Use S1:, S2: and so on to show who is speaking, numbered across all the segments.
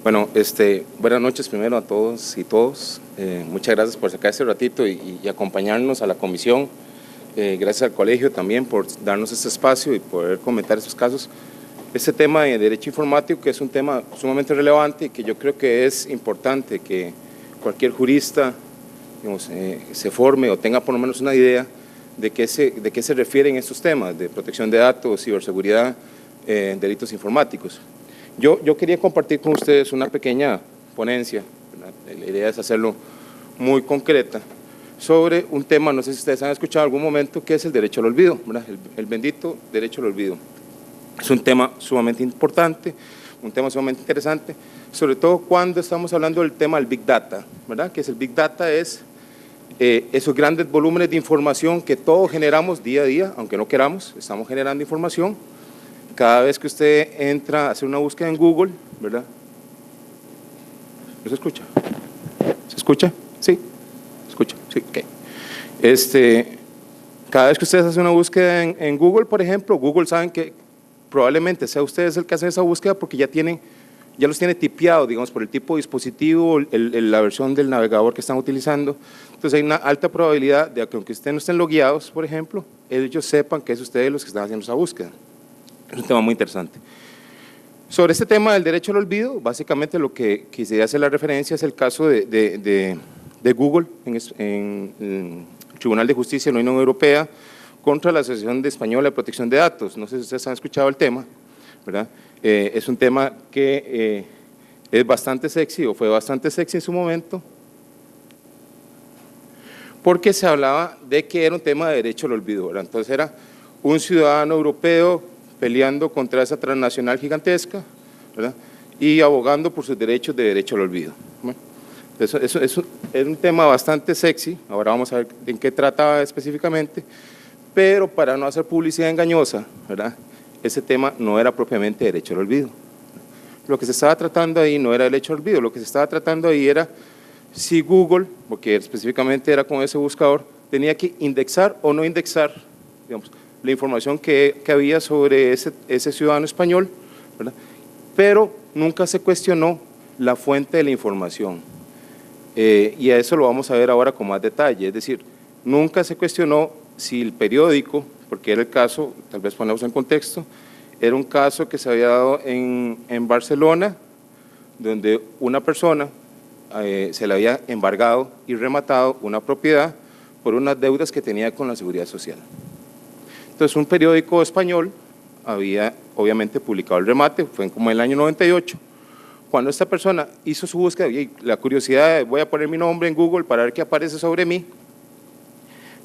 S1: Bueno, buenas noches primero a todos y todos. Muchas gracias por sacar este ratito y acompañarnos a la comisión. Gracias al colegio también por darnos este espacio y poder comentar estos casos. Este tema de derecho informático, que es un tema sumamente relevante y que yo creo que es importante que cualquier jurista, digamos, se forme o tenga por lo menos una idea de qué se refieren estos temas de protección de datos, ciberseguridad, delitos informáticos. Yo quería compartir con ustedes una pequeña ponencia, ¿verdad? La idea es hacerlo muy concreta, sobre un tema, no sé si ustedes han escuchado en algún momento, que es el derecho al olvido, ¿verdad? El bendito derecho al olvido. Es un tema sumamente importante, un tema sumamente interesante, sobre todo cuando estamos hablando del tema del Big Data, ¿verdad? Que es el Big Data es esos grandes volúmenes de información que todos generamos día a día, aunque no queramos, estamos generando información. Cada vez que usted entra a hacer una búsqueda en Google, ¿verdad? ¿No se escucha? ¿Se escucha? Sí. ¿Se escucha? Sí, ok. Cada vez que ustedes hacen una búsqueda en Google, por ejemplo, Google saben que probablemente sea ustedes el que hace esa búsqueda porque ya los tiene tipeados, digamos, por el tipo de dispositivo, la versión del navegador que están utilizando. Entonces hay una alta probabilidad de que aunque ustedes no estén logueados, por ejemplo, ellos sepan que es ustedes los que están haciendo esa búsqueda. Es un tema muy interesante. Sobre este tema del derecho al olvido, básicamente lo que quisiera hacer la referencia es el caso de Google en el Tribunal de Justicia de la Unión Europea contra la Asociación Española de Protección de Datos. No sé si ustedes han escuchado el tema, ¿verdad? Es un tema que es bastante sexy o fue bastante sexy en su momento, porque se hablaba de que era un tema de derecho al olvido, ¿verdad? Entonces era un ciudadano europeo peleando contra esa transnacional gigantesca, ¿verdad? Y abogando por sus derechos de derecho al olvido. Bueno, eso es un tema bastante sexy, ahora vamos a ver en qué trataba específicamente, pero para no hacer publicidad engañosa, ¿verdad? Ese tema no era propiamente derecho al olvido. Lo que se estaba tratando ahí no era derecho al olvido, lo que se estaba tratando ahí era si Google, porque específicamente era con ese buscador, tenía que indexar o no indexar, digamos, la información que había sobre ese ciudadano español, ¿verdad? Pero nunca se cuestionó la fuente de la información. Y a eso lo vamos a ver ahora con más detalle, es decir, nunca se cuestionó si el periódico, porque era el caso, tal vez ponemos en contexto, era un caso que se había dado en Barcelona, donde una persona se le había embargado y rematado una propiedad por unas deudas que tenía con la Seguridad Social. Entonces, un periódico español había obviamente publicado el remate, fue como en el año 98, cuando esta persona hizo su búsqueda, y la curiosidad de voy a poner mi nombre en Google para ver qué aparece sobre mí,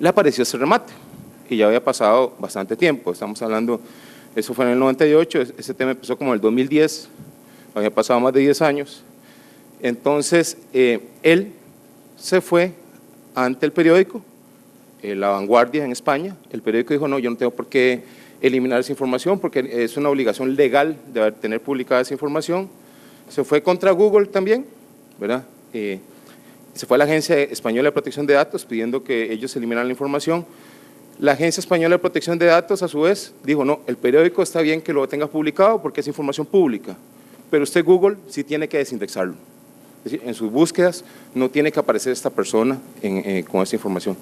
S1: le apareció ese remate, y ya había pasado bastante tiempo, estamos hablando, eso fue en el 98, ese tema empezó como en el 2010, había pasado más de 10 años, entonces él se fue ante el periódico, La Vanguardia en España, el periódico dijo no, yo no tengo por qué eliminar esa información porque es una obligación legal de tener publicada esa información. Se fue contra Google también, ¿verdad? Se fue a la Agencia Española de Protección de Datos pidiendo que ellos eliminaran la información. La Agencia Española de Protección de Datos a su vez dijo no, el periódico está bien que lo tenga publicado porque es información pública, pero usted Google sí tiene que desindexarlo. Es decir, en sus búsquedas no tiene que aparecer esta persona con esta información.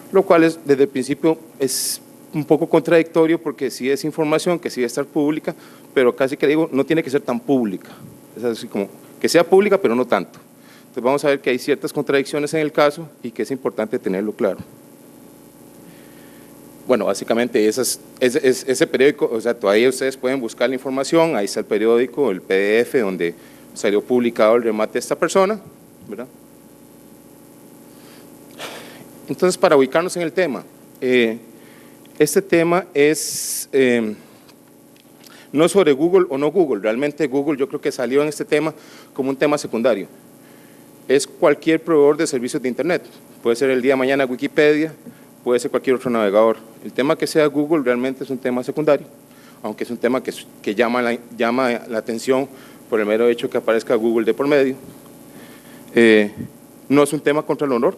S1: Lo cual desde el principio es un poco contradictorio porque sí es información que sí debe estar pública, pero casi que digo, no tiene que ser tan pública, es así como que sea pública pero no tanto. Entonces vamos a ver que hay ciertas contradicciones en el caso y que es importante tenerlo claro. Bueno, básicamente ese periódico, o sea, todavía ustedes pueden buscar la información, ahí está el periódico, el PDF donde salió publicado el remate de esta persona, ¿verdad? Entonces, para ubicarnos en el tema, este tema es no sobre Google o no Google, realmente Google yo creo que salió en este tema como un tema secundario. Es cualquier proveedor de servicios de Internet, puede ser el día de mañana Wikipedia, puede ser cualquier otro navegador. El tema que sea Google realmente es un tema secundario, aunque es un tema que llama la atención por el mero hecho que aparezca Google de por medio. No es un tema contra el honor.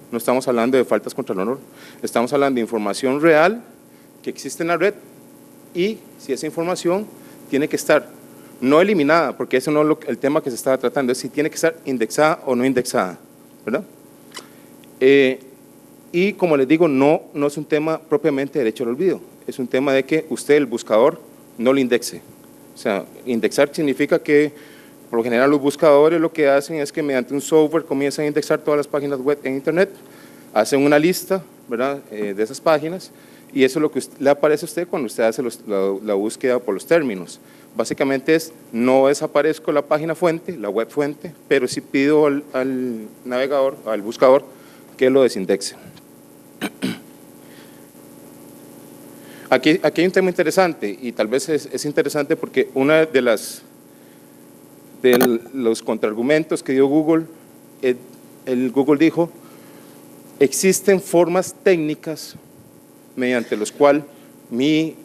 S1: No estamos hablando de faltas contra el honor, estamos hablando de información real que existe en la red y si esa información tiene que estar no eliminada, porque eso no es el tema que se estaba tratando, es si tiene que estar indexada o no indexada, ¿verdad? Y como les digo, no es un tema propiamente de derecho al olvido, es un tema de que usted, el buscador, no lo indexe. O sea, indexar significa que, por lo general, los buscadores lo que hacen es que mediante un software comienzan a indexar todas las páginas web en Internet, hacen una lista, ¿verdad?, de esas páginas, y eso es lo que le aparece a usted cuando usted hace la búsqueda por los términos. Básicamente no desaparezco la página fuente, la web fuente, pero sí pido al navegador, al buscador, que lo desindexe. Aquí hay un tema interesante, y tal vez es interesante porque una de los contraargumentos que dio Google, Google dijo, existen formas técnicas mediante los cuales mi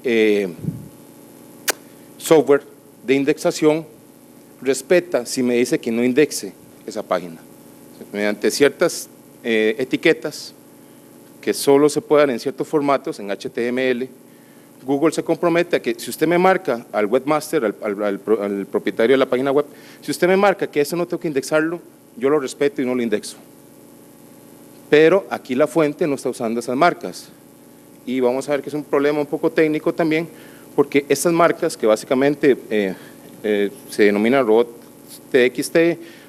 S1: software de indexación respeta si me dice que no indexe esa página. Mediante ciertas etiquetas que solo se pueden en ciertos formatos, en HTML, Google se compromete a que si usted me marca al webmaster, al propietario de la página web, si usted me marca que eso no tengo que indexarlo, yo lo respeto y no lo indexo. Pero aquí la fuente no está usando esas marcas. Y vamos a ver que es un problema un poco técnico también, porque estas marcas que básicamente se denominan robot TXT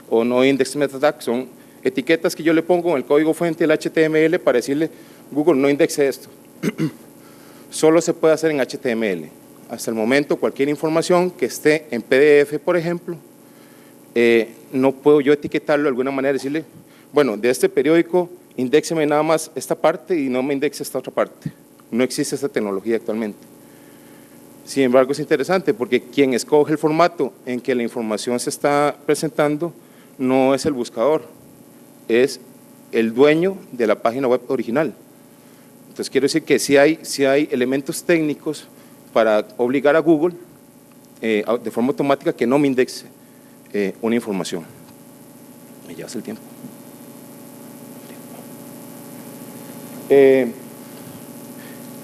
S1: o no index meta tag, son etiquetas que yo le pongo en el código fuente del HTML para decirle, Google, no indexe esto. Solo se puede hacer en HTML. Hasta el momento, cualquier información que esté en PDF, por ejemplo, no puedo yo etiquetarlo de alguna manera, decirle, bueno, de este periódico, indéxeme nada más esta parte y no me indexe esta otra parte. No existe esta tecnología actualmente. Sin embargo, es interesante porque quien escoge el formato en que la información se está presentando no es el buscador, es el dueño de la página web original. Entonces, quiero decir que sí hay elementos técnicos para obligar a Google de forma automática que no me indexe una información. Me llevas el tiempo.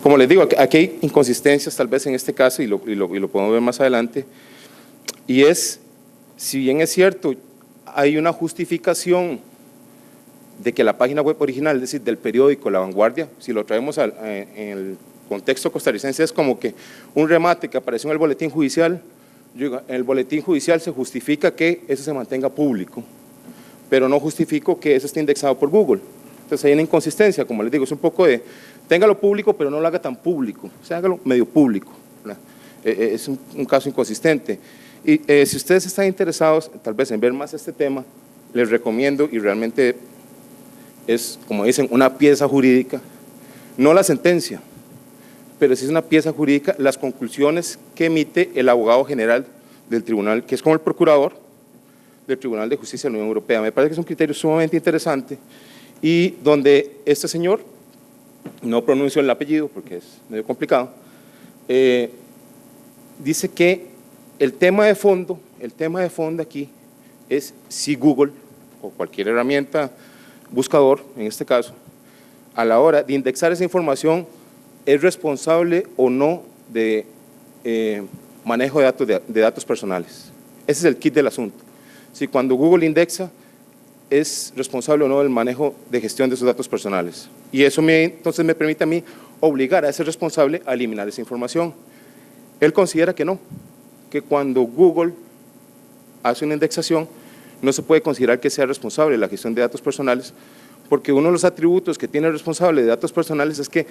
S1: Como les digo, aquí hay inconsistencias tal vez en este caso y lo podemos ver más adelante, y es, si bien es cierto, hay una justificación de que la página web original, es decir, del periódico La Vanguardia, si lo traemos en el contexto costarricense, es como que un remate que apareció en el boletín judicial, yo digo, en el boletín judicial se justifica que eso se mantenga público, pero no justifico que eso esté indexado por Google. Entonces hay una inconsistencia, como les digo, es un poco de, téngalo público, pero no lo haga tan público, o sea, hágalo medio público, ¿verdad? Es un caso inconsistente. Y si ustedes están interesados, tal vez en ver más este tema, les recomiendo, y realmente es, como dicen, una pieza jurídica, no la sentencia, pero sí es una pieza jurídica, las conclusiones que emite el abogado general del tribunal, que es como el procurador del Tribunal de Justicia de la Unión Europea. Me parece que es un criterio sumamente interesante y donde este señor, no pronuncio el apellido porque es medio complicado, dice que el tema de fondo aquí es si Google o cualquier herramienta buscador, en este caso, a la hora de indexar esa información, es responsable o no de manejo de datos personales. Ese es el kit del asunto. Si cuando Google indexa, es responsable o no del manejo de gestión de sus datos personales. Y eso entonces me permite a mí obligar a ese responsable a eliminar esa información. Él considera que no, que cuando Google hace una indexación, no se puede considerar que sea responsable de la gestión de datos personales, porque uno de los atributos que tiene el responsable de datos personales es que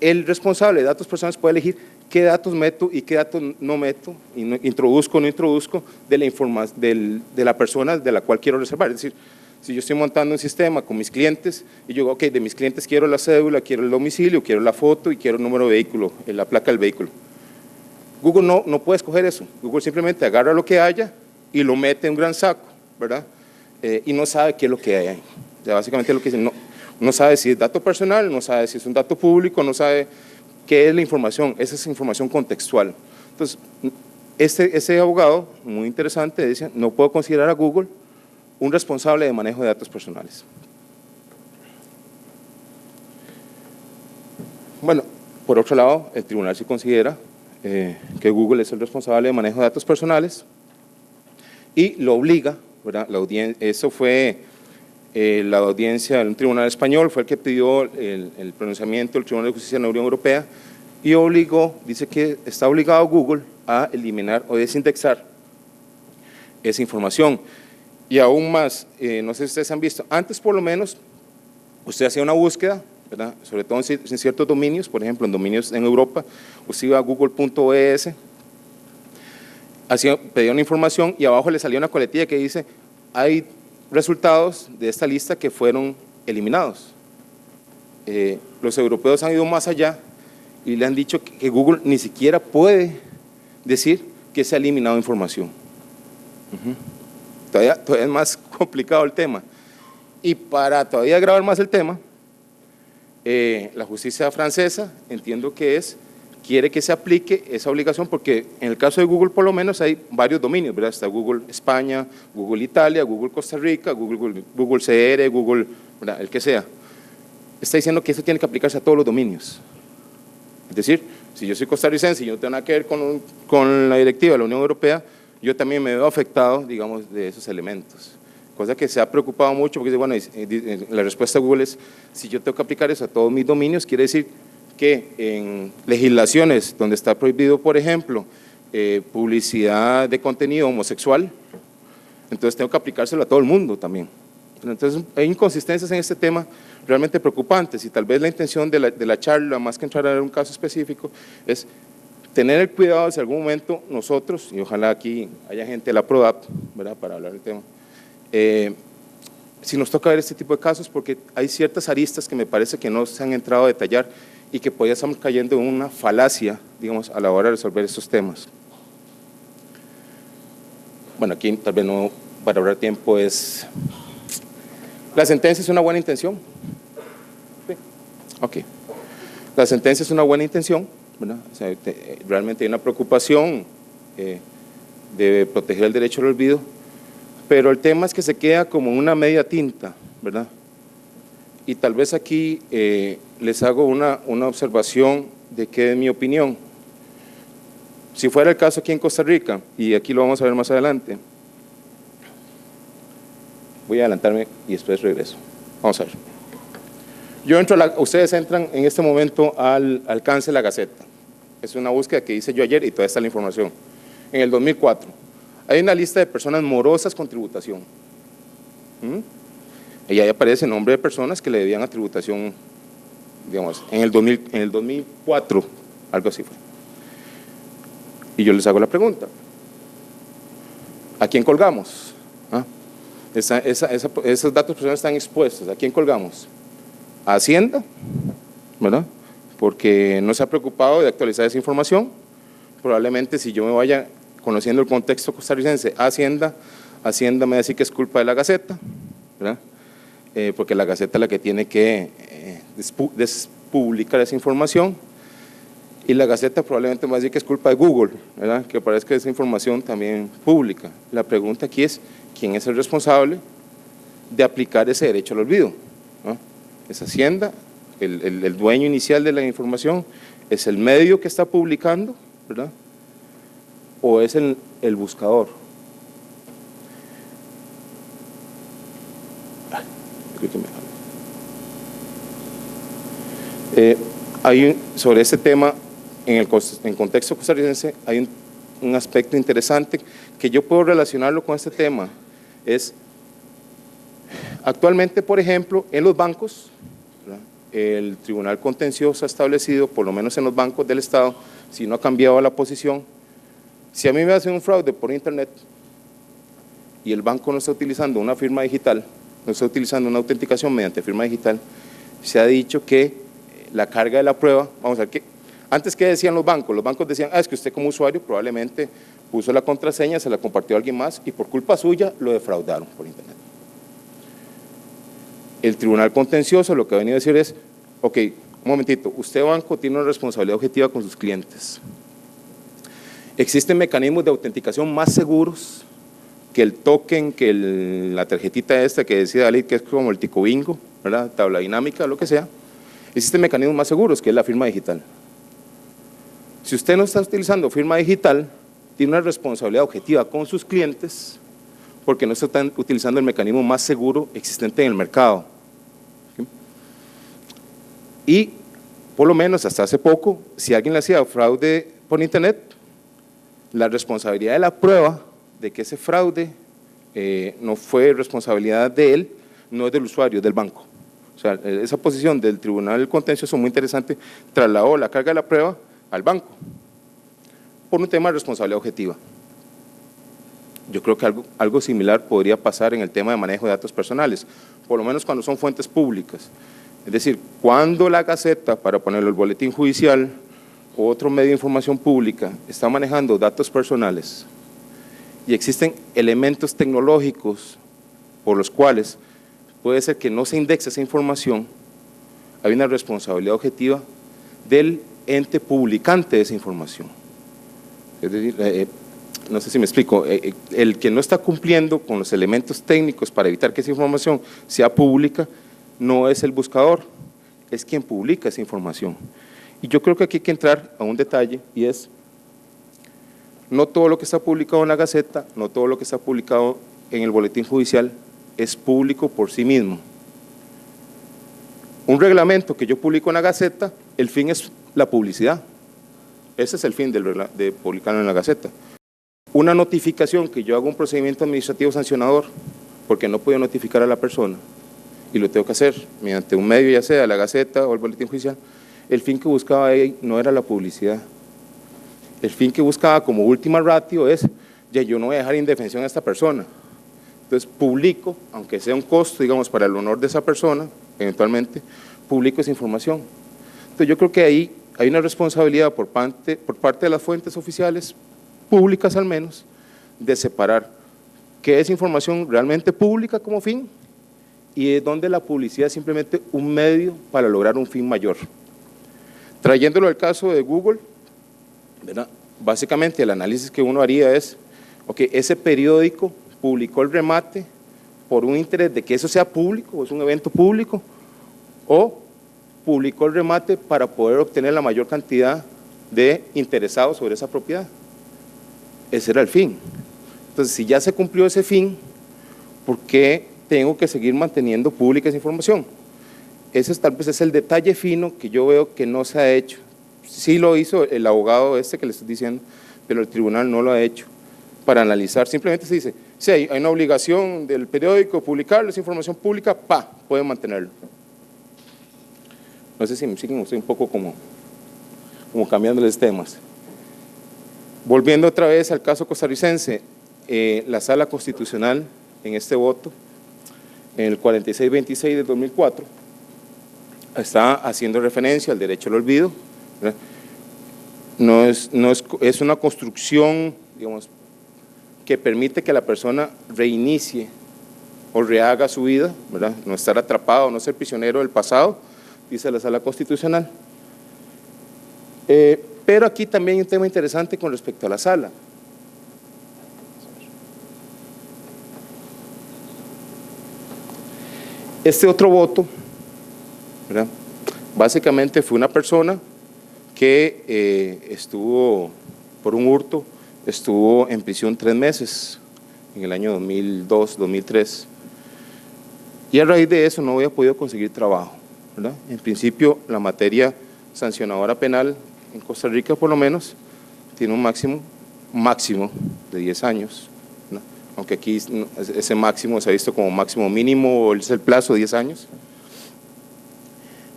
S1: el responsable de datos personales puede elegir qué datos meto y qué datos no meto, y introduzco o no introduzco de la persona de la cual quiero reservar. Es decir, si yo estoy montando un sistema con mis clientes y yo digo, ok, de mis clientes quiero la cédula, quiero el domicilio, quiero la foto y quiero el número de vehículo, la placa del vehículo. Google no puede escoger eso. Google simplemente agarra lo que haya y lo mete en un gran saco, ¿verdad? Y no sabe qué es lo que hay ahí. O sea, básicamente lo que dice, no sabe si es dato personal, no sabe si es un dato público, no sabe qué es la información, esa es información contextual. Entonces, ese abogado, muy interesante, dice, no puedo considerar a Google un responsable de manejo de datos personales. Bueno, por otro lado, el tribunal sí considera que Google es el responsable de manejo de datos personales y lo obliga, ¿verdad? Eso fue la audiencia de un tribunal español, fue el que pidió el pronunciamiento del Tribunal de Justicia de la Unión Europea y obligó, dice que está obligado Google a eliminar o desindexar esa información. Y aún más, no sé si ustedes han visto, antes por lo menos usted hacía una búsqueda, ¿verdad? Sobre todo en ciertos dominios, por ejemplo en dominios en Europa, usted iba a google.es, pedía una información y abajo le salía una coletilla que dice hay resultados de esta lista que fueron eliminados. Los europeos han ido más allá y le han dicho que Google ni siquiera puede decir que se ha eliminado información. Todavía es más complicado el tema. Y para todavía agravar más el tema, la justicia francesa, entiendo que quiere que se aplique esa obligación, porque en el caso de Google por lo menos hay varios dominios, ¿verdad? Está Google España, Google Italia, Google Costa Rica, Google CR, Google, ¿verdad? El que sea. Está diciendo que eso tiene que aplicarse a todos los dominios. Es decir, si yo soy costarricense y yo no tengo nada que ver con la directiva de la Unión Europea, yo también me veo afectado, digamos, de esos elementos. Cosa que se ha preocupado mucho, porque bueno, la respuesta de Google es, si yo tengo que aplicar eso a todos mis dominios, quiere decir que en legislaciones donde está prohibido, por ejemplo, publicidad de contenido homosexual, entonces tengo que aplicárselo a todo el mundo también. Entonces hay inconsistencias en este tema realmente preocupantes y tal vez la intención de la charla, más que entrar en un caso específico, es tener el cuidado de si en algún momento nosotros, y ojalá aquí haya gente de la PRODAP, ¿verdad?, para hablar del tema, si nos toca ver este tipo de casos, porque hay ciertas aristas que me parece que no se han entrado a detallar y que podría estar cayendo en una falacia, digamos, a la hora de resolver estos temas. Bueno, aquí tal vez no, para ahorrar tiempo, la sentencia es una buena intención. Sí. Ok. La sentencia es una buena intención, ¿verdad? O sea, realmente hay una preocupación de proteger el derecho al olvido, pero el tema es que se queda como una media tinta, ¿verdad? Y tal vez aquí les hago una observación de qué es mi opinión. Si fuera el caso aquí en Costa Rica, y aquí lo vamos a ver más adelante, voy a adelantarme y después regreso. Vamos a ver. Ustedes entran en este momento al alcance de la Gaceta. Es una búsqueda que hice yo ayer y toda está la información. En el 2004, hay una lista de personas morosas con tributación. Y ahí aparece el nombre de personas que le debían a tributación, digamos, en el 2004, algo así fue. Y yo les hago la pregunta, ¿a quién colgamos? Esos datos personales están expuestos, ¿a quién colgamos? A Hacienda, ¿verdad? Porque no se ha preocupado de actualizar esa información. Probablemente si yo me vaya conociendo el contexto costarricense, Hacienda me va a decir que es culpa de la Gaceta, ¿verdad? Porque la Gaceta es la que tiene que despublicar esa información, y la Gaceta probablemente me va a decir que es culpa de Google, ¿verdad?, que aparezca esa información también pública. La pregunta aquí es, ¿quién es el responsable de aplicar ese derecho al olvido? ¿No? ¿Es Hacienda, el dueño inicial de la información? ¿Es el medio que está publicando, ¿verdad?, o es el buscador? Creo que sobre este tema, en contexto costarricense, hay un aspecto interesante que yo puedo relacionarlo con este tema. Es, actualmente, por ejemplo, en los bancos, ¿verdad?, el Tribunal Contencioso ha establecido, por lo menos en los bancos del Estado, si no ha cambiado la posición, si a mí me hacen un fraude por internet y el banco no está utilizando una firma digital, no está utilizando una autenticación mediante firma digital, se ha dicho que la carga de la prueba, vamos a ver, antes ¿qué decían los bancos? Los bancos decían, es que usted como usuario probablemente puso la contraseña, se la compartió a alguien más y por culpa suya lo defraudaron por internet. El Tribunal Contencioso lo que ha venido a decir es, ok, un momentito, usted banco tiene una responsabilidad objetiva con sus clientes. Existen mecanismos de autenticación más seguros que el token, que la tarjetita esta que decía Dalit, que es como el tico bingo, ¿verdad?, tabla dinámica, lo que sea. Existen mecanismos más seguros, que es la firma digital. Si usted no está utilizando firma digital, tiene una responsabilidad objetiva con sus clientes porque no están utilizando el mecanismo más seguro existente en el mercado. ¿Sí? Y por lo menos hasta hace poco, si alguien le hacía fraude por internet, la responsabilidad de la prueba de que ese fraude no fue responsabilidad de él, no es del usuario, es del banco. O sea, esa posición del Tribunal Contencioso muy interesante, trasladó la carga de la prueba al banco por un tema de responsabilidad objetiva. Yo creo que algo similar podría pasar en el tema de manejo de datos personales, por lo menos cuando son fuentes públicas. Es decir, cuando la Gaceta, para ponerlo el boletín judicial o otro medio de información pública, está manejando datos personales y existen elementos tecnológicos por los cuales puede ser que no se indexe esa información, hay una responsabilidad objetiva del ente publicante de esa información. Es decir, no sé si me explico, el que no está cumpliendo con los elementos técnicos para evitar que esa información sea pública, no es el buscador, es quien publica esa información. Y yo creo que aquí hay que entrar a un detalle y es, no todo lo que está publicado en la Gaceta, no todo lo que está publicado en el boletín judicial es público por sí mismo. Un reglamento que yo publico en la Gaceta, el fin es la publicidad. Ese es el fin de publicarlo en la Gaceta. Una notificación que yo hago un procedimiento administrativo sancionador porque no puedo notificar a la persona y lo tengo que hacer mediante un medio, ya sea la Gaceta o el boletín judicial, el fin que buscaba ahí no era la publicidad. El fin que buscaba como última ratio es, ya yo no voy a dejar indefensión a esta persona. Entonces publico, aunque sea un costo, digamos, para el honor de esa persona, eventualmente, publico esa información. Entonces yo creo que ahí hay una responsabilidad por parte de las fuentes oficiales, públicas al menos, de separar qué es información realmente pública como fin y de dónde la publicidad es simplemente un medio para lograr un fin mayor. Trayéndolo al caso de Google, ¿verdad? Básicamente el análisis que uno haría es, ok, ese periódico publicó el remate por un interés de que eso sea público, o es un evento público, o publicó el remate para poder obtener la mayor cantidad de interesados sobre esa propiedad. Ese era el fin. Entonces, si ya se cumplió ese fin, ¿por qué tengo que seguir manteniendo pública esa información? Ese tal vez es el detalle fino que yo veo que no se ha hecho. Sí lo hizo el abogado que le estoy diciendo, pero el tribunal no lo ha hecho para analizar. Simplemente se dice, si hay una obligación del periódico publicarlo, esa información pública, pueden mantenerlo. No sé si me siguen, estoy un poco como cambiándoles temas. Volviendo otra vez al caso costarricense, la Sala Constitucional en este voto, en el 4626 del 2004, está haciendo referencia al derecho al olvido, ¿verdad? Es una construcción, digamos, que permite que la persona reinicie o rehaga su vida, ¿verdad? No estar atrapado, no ser prisionero del pasado, dice la Sala Constitucional. Pero aquí también hay un tema interesante con respecto a la sala. Este otro voto, ¿verdad? Básicamente fue una persona que estuvo por un hurto, estuvo en prisión 3 meses en el año 2002, 2003 y a raíz de eso no había podido conseguir trabajo, ¿verdad? En principio la materia sancionadora penal en Costa Rica por lo menos tiene un máximo de 10 años, ¿no? Aunque aquí ese máximo se ha visto como máximo mínimo, es el plazo de 10 años.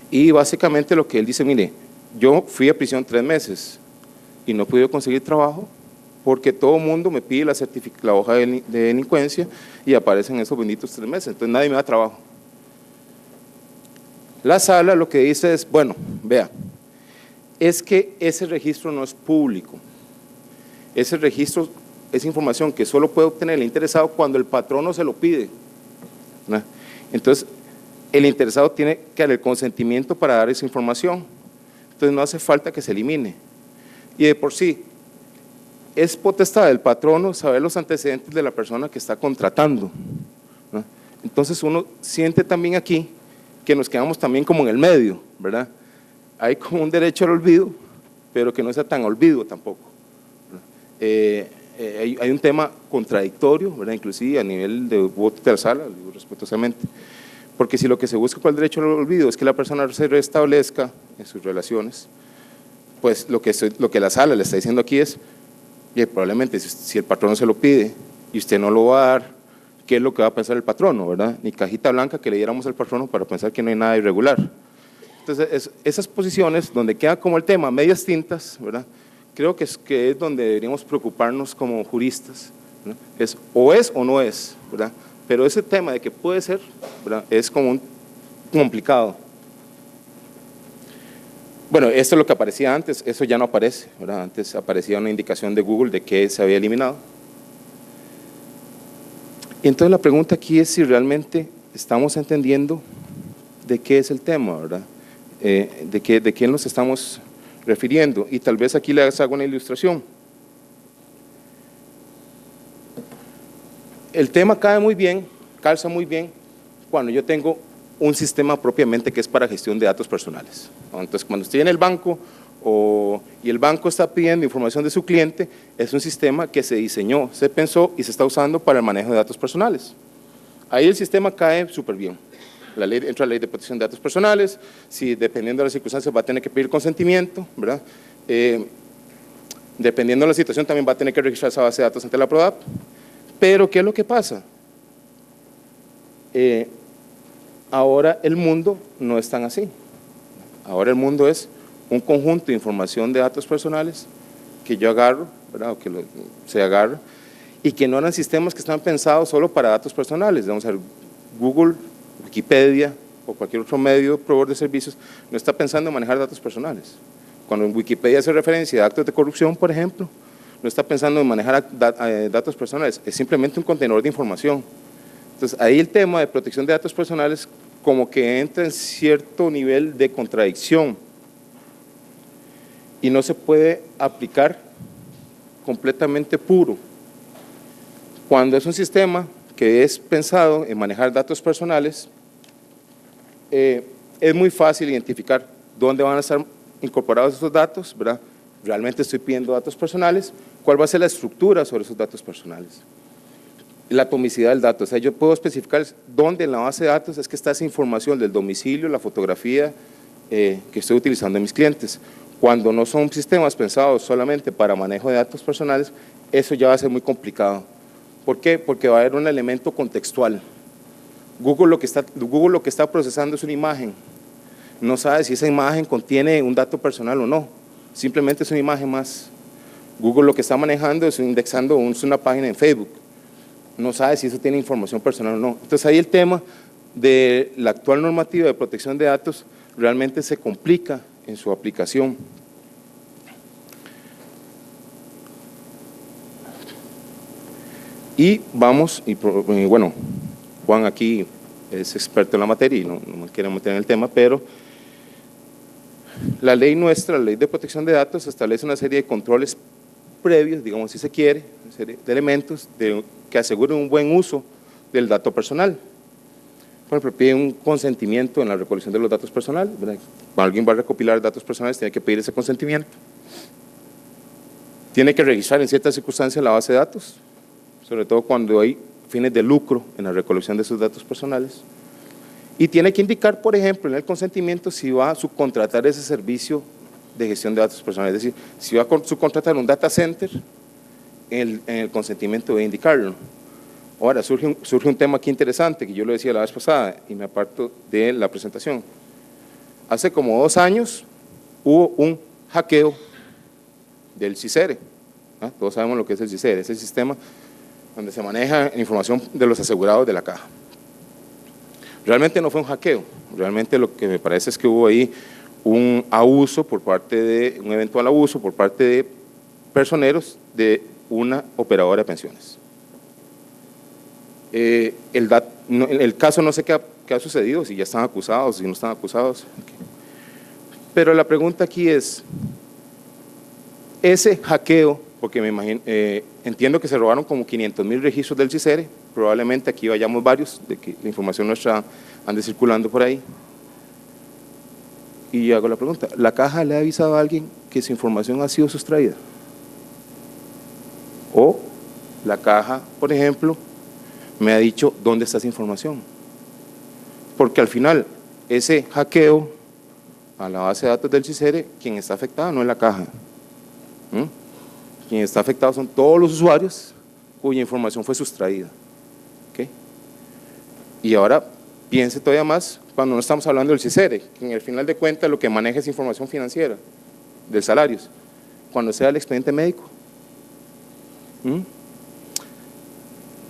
S1: Y básicamente lo que él dice, mire, yo fui a prisión 3 meses y no pude conseguir trabajo porque todo el mundo me pide la hoja de delincuencia y aparecen esos benditos 3 meses, entonces nadie me da trabajo. La sala lo que dice es, bueno, vea, es que ese registro no es público, ese registro es información que solo puede obtener el interesado cuando el patrono se lo pide, ¿no? Entonces, el interesado tiene que dar el consentimiento para dar esa información, entonces no hace falta que se elimine. Y de por sí, es potestad del patrono saber los antecedentes de la persona que está contratando, ¿no? Entonces uno siente también aquí que nos quedamos también como en el medio, ¿verdad? Hay como un derecho al olvido, pero que no sea tan olvido tampoco, ¿no? hay un tema contradictorio, ¿verdad? Inclusive a nivel de voto de la sala, lo digo respetuosamente, porque si lo que se busca con el derecho al olvido es que la persona se restablezca en sus relaciones, pues lo que la sala le está diciendo aquí es, probablemente si el patrono se lo pide y usted no lo va a dar, ¿qué es lo que va a pensar el patrono, verdad? Ni cajita blanca que le diéramos al patrono para pensar que no hay nada irregular. Entonces, esas posiciones donde queda como el tema medias tintas, ¿verdad? Creo que es donde deberíamos preocuparnos como juristas, ¿verdad? Es o no es, ¿verdad? Pero ese tema de que puede ser, ¿verdad? Es como complicado. Bueno, esto es lo que aparecía antes, eso ya no aparece, ¿verdad? Antes aparecía una indicación de Google de que se había eliminado. Y entonces la pregunta aquí es si realmente estamos entendiendo de qué es el tema, ¿verdad? De qué nos estamos refiriendo. Y tal vez aquí les hago una ilustración. El tema cae muy bien, calza muy bien, cuando yo tengo un sistema propiamente que es para gestión de datos personales. Entonces, cuando estoy en el banco y el banco está pidiendo información de su cliente, es un sistema que se diseñó, se pensó y se está usando para el manejo de datos personales. Ahí el sistema cae súper bien. Entra la ley de protección de datos personales, si dependiendo de las circunstancias va a tener que pedir consentimiento, ¿verdad? Dependiendo de la situación también va a tener que registrar esa base de datos ante la PRODAP. Pero, ¿qué es lo que pasa? Ahora el mundo no es tan así. Ahora el mundo es un conjunto de información de datos personales que yo agarro, ¿verdad? O que se agarra, y que no eran sistemas que están pensados solo para datos personales. Vamos a ver, Google, Wikipedia o cualquier otro medio proveedor de servicios no está pensando en manejar datos personales. Cuando en Wikipedia hace referencia a actos de corrupción, por ejemplo, no está pensando en manejar datos personales, es simplemente un contenedor de información. Entonces, ahí el tema de protección de datos personales como que entra en cierto nivel de contradicción y no se puede aplicar completamente puro. Cuando es un sistema que es pensado en manejar datos personales, es muy fácil identificar dónde van a estar incorporados esos datos, ¿verdad? Realmente estoy pidiendo datos personales, ¿cuál va a ser la estructura sobre esos datos personales? La atomicidad del dato, o sea, yo puedo especificar dónde en la base de datos es que está esa información del domicilio, la fotografía que estoy utilizando en mis clientes. Cuando no son sistemas pensados solamente para manejo de datos personales, eso ya va a ser muy complicado. ¿Por qué? Porque va a haber un elemento contextual. Google lo que está procesando es una imagen, no sabe si esa imagen contiene un dato personal o no, simplemente es una imagen más. Google lo que está manejando es indexando una página en Facebook, no sabe si eso tiene información personal o no. Entonces ahí el tema de la actual normativa de protección de datos realmente se complica en su aplicación. Y vamos, y bueno, Juan aquí es experto en la materia y no me quiere meter en el tema, pero la ley nuestra, la ley de protección de datos, establece una serie de controles previos, digamos si se quiere, una serie de elementos que aseguren un buen uso del dato personal. Por ejemplo, pide un consentimiento en la recolección de los datos personales, ¿verdad? Cuando alguien va a recopilar datos personales, tiene que pedir ese consentimiento. Tiene que registrar en ciertas circunstancias la base de datos, sobre todo cuando hay fines de lucro en la recolección de esos datos personales. Y tiene que indicar, por ejemplo, en el consentimiento si va a subcontratar ese servicio de gestión de datos personales. Es decir, si va a subcontratar un data center, en el consentimiento debe indicarlo. Ahora, surge un tema aquí interesante, que yo lo decía la vez pasada, y me aparto de la presentación. Hace como 2 años hubo un hackeo del CICERE. ¿Ah? Todos sabemos lo que es el CICERE, es el sistema donde se maneja información de los asegurados de la caja. Realmente no fue un hackeo, realmente lo que me parece es que hubo ahí un abuso un eventual abuso por parte de personeros de una operadora de pensiones. El caso no sé qué ha sucedido, si ya están acusados, si no están acusados. Pero la pregunta aquí es, ese hackeo, porque me imagino, entiendo que se robaron como 500,000 registros del CICERE, probablemente aquí vayamos varios, de que la información nuestra ande circulando por ahí. Y hago la pregunta, ¿la caja le ha avisado a alguien que su información ha sido sustraída? ¿O La caja, por ejemplo, me ha dicho dónde está esa información. Porque al final, ese hackeo a la base de datos del CICERE, quien está afectado no es la caja. Quien está afectado son todos los usuarios cuya información fue sustraída. ¿Okay? Y ahora piense todavía más cuando no estamos hablando del CICERE, que en el final de cuentas lo que maneja es información financiera, de salarios, cuando sea el expediente médico.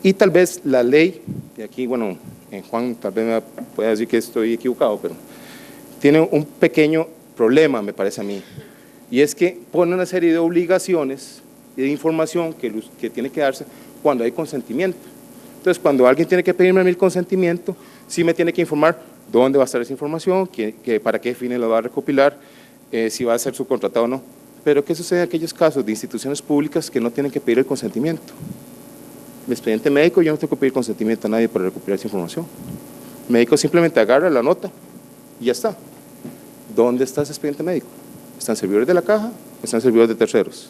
S1: Y tal vez la ley, y aquí, bueno, Juan tal vez me pueda decir que estoy equivocado, pero tiene un pequeño problema, me parece a mí, y es que pone una serie de obligaciones y de información que tiene que darse cuando hay consentimiento. Entonces, cuando alguien tiene que pedirme a mí el consentimiento, sí me tiene que informar dónde va a estar esa información, para qué fines la va a recopilar, si va a ser subcontratado o no. Pero, ¿qué sucede en aquellos casos de instituciones públicas que no tienen que pedir el consentimiento? El expediente médico, yo no tengo que pedir consentimiento a nadie para recuperar esa información. El médico simplemente agarra la nota y ya está. ¿Dónde está ese expediente médico? ¿Está en servidores de la caja o está en servidores de terceros?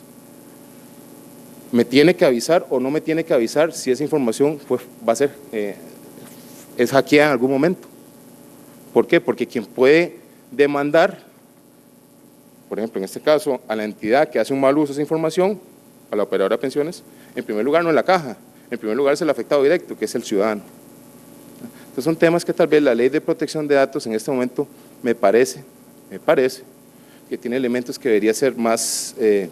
S1: ¿Me tiene que avisar o no me tiene que avisar si esa información es hackeada en algún momento? ¿Por qué? Porque quien puede demandar, por ejemplo, en este caso, a la entidad que hace un mal uso de esa información, a la operadora de pensiones, en primer lugar no es la caja, en primer lugar es el afectado directo, que es el ciudadano. Entonces son temas que tal vez la ley de protección de datos en este momento me parece que tiene elementos que debería ser más de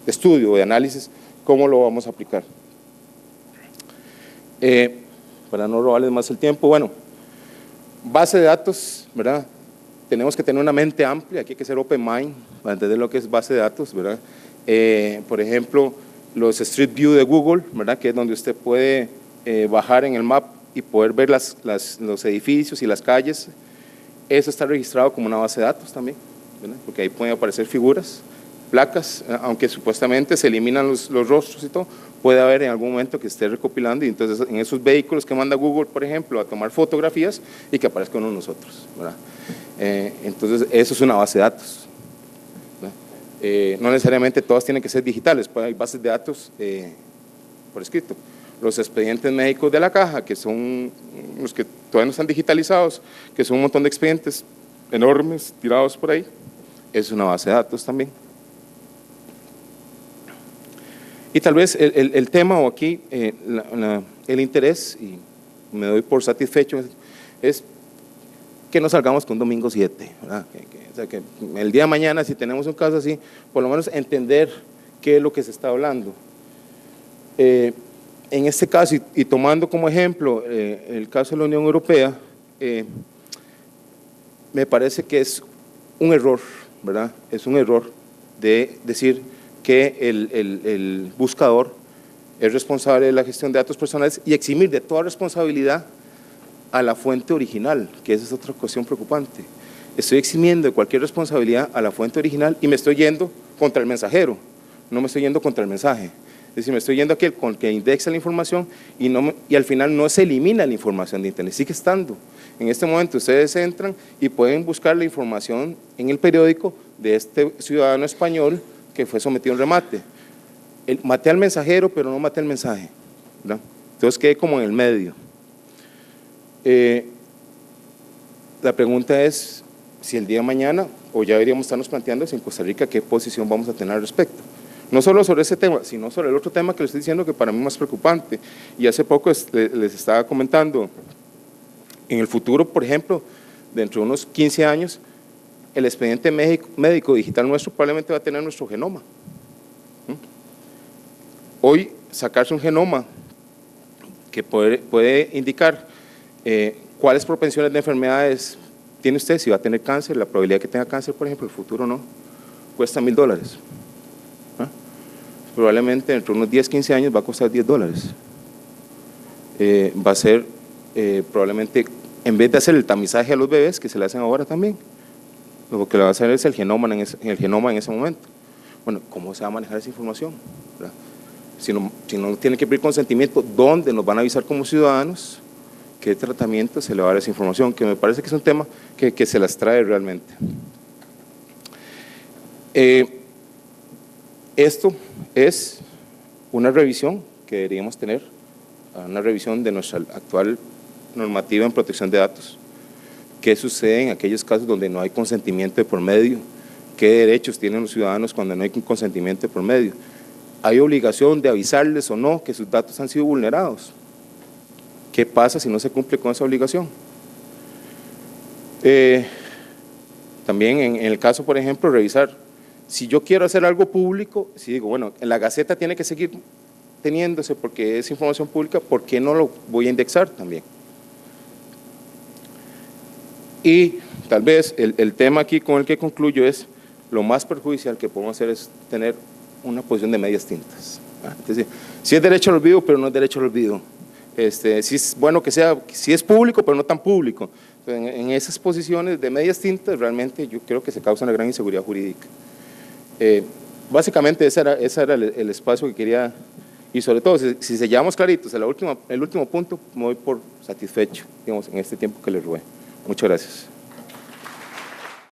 S1: estudio o de análisis, cómo lo vamos a aplicar. Para no robarles más el tiempo, bueno, base de datos, ¿verdad? Tenemos que tener una mente amplia, aquí hay que ser open mind para entender lo que es base de datos, ¿verdad? Por ejemplo, los Street View de Google, ¿verdad? Que es donde usted puede bajar en el map y poder ver los edificios y las calles. Eso está registrado como una base de datos también, ¿verdad? Porque ahí pueden aparecer figuras, placas, aunque supuestamente se eliminan los rostros y todo, puede haber en algún momento que esté recopilando y entonces en esos vehículos que manda Google, por ejemplo, a tomar fotografías y que aparezca uno de nosotros, ¿verdad? Entonces eso es una base de datos. No necesariamente todas tienen que ser digitales, pues hay bases de datos por escrito. Los expedientes médicos de la caja, que son los que todavía no están digitalizados, que son un montón de expedientes enormes tirados por ahí, es una base de datos también. Y tal vez el tema o aquí, el interés, y me doy por satisfecho, es que no salgamos con un domingo 7, ¿verdad? O sea, que el día de mañana, si tenemos un caso así, por lo menos entender qué es lo que se está hablando. En este caso, y tomando como ejemplo el caso de la Unión Europea, me parece que es un error, ¿verdad? Es un error de decir que el buscador es responsable de la gestión de datos personales y eximir de toda responsabilidad a la fuente original, que esa es otra cuestión preocupante. Estoy eximiendo de cualquier responsabilidad a la fuente original y me estoy yendo contra el mensajero, no me estoy yendo contra el mensaje. Es decir, me estoy yendo a aquel con que indexa la información y al final no se elimina la información de Internet, sigue estando. En este momento ustedes entran y pueden buscar la información en el periódico de este ciudadano español que fue sometido a un remate. Maté al mensajero, pero no maté el mensaje, ¿verdad? Entonces quedé como en el medio. La pregunta es si el día de mañana, o ya deberíamos estarnos planteando si en Costa Rica qué posición vamos a tener al respecto. No solo sobre ese tema, sino sobre el otro tema que les estoy diciendo que para mí es más preocupante. Y hace poco les estaba comentando, en el futuro, por ejemplo, dentro de unos 15 años, el expediente médico digital nuestro probablemente va a tener nuestro genoma. Hoy, sacarse un genoma que puede indicar cuáles propensiones de enfermedades tiene usted, si va a tener cáncer, la probabilidad de que tenga cáncer, por ejemplo, el futuro no, cuesta $1,000. Probablemente dentro de unos 10, 15 años va a costar $10. Va a ser probablemente, en vez de hacer el tamizaje a los bebés, que se le hacen ahora también, lo que le va a hacer es el genoma en ese momento. Bueno, ¿cómo se va a manejar esa información? ¿Verdad? Si no tiene que pedir consentimiento, ¿dónde nos van a avisar como ciudadanos qué tratamiento se le va a dar a esa información? Que me parece que es un tema que se las trae realmente. Esto es una revisión que deberíamos tener una revisión de nuestra actual normativa en protección de datos. ¿Qué sucede en aquellos casos donde no hay consentimiento de por medio? ¿Qué derechos tienen los ciudadanos cuando no hay un consentimiento de por medio? ¿Hay obligación de avisarles o no que sus datos han sido vulnerados? ¿Qué pasa si no se cumple con esa obligación? También en el caso, por ejemplo, revisar, si yo quiero hacer algo público, si digo, bueno, en la Gaceta tiene que seguir teniéndose porque es información pública, ¿por qué no lo voy a indexar también? Y tal vez el tema aquí con el que concluyo es, lo más perjudicial que podemos hacer es tener una posición de medias tintas. Es decir, si es derecho al olvido, pero no es derecho al olvido. Si es bueno que sea, si es público, pero no tan público. En esas posiciones de medias tintas, realmente yo creo que se causa una gran inseguridad jurídica. Básicamente ese era el espacio que quería, y sobre todo, si se llevamos claritos el último punto, me voy por satisfecho, digamos, en este tiempo que les robé. Muchas gracias.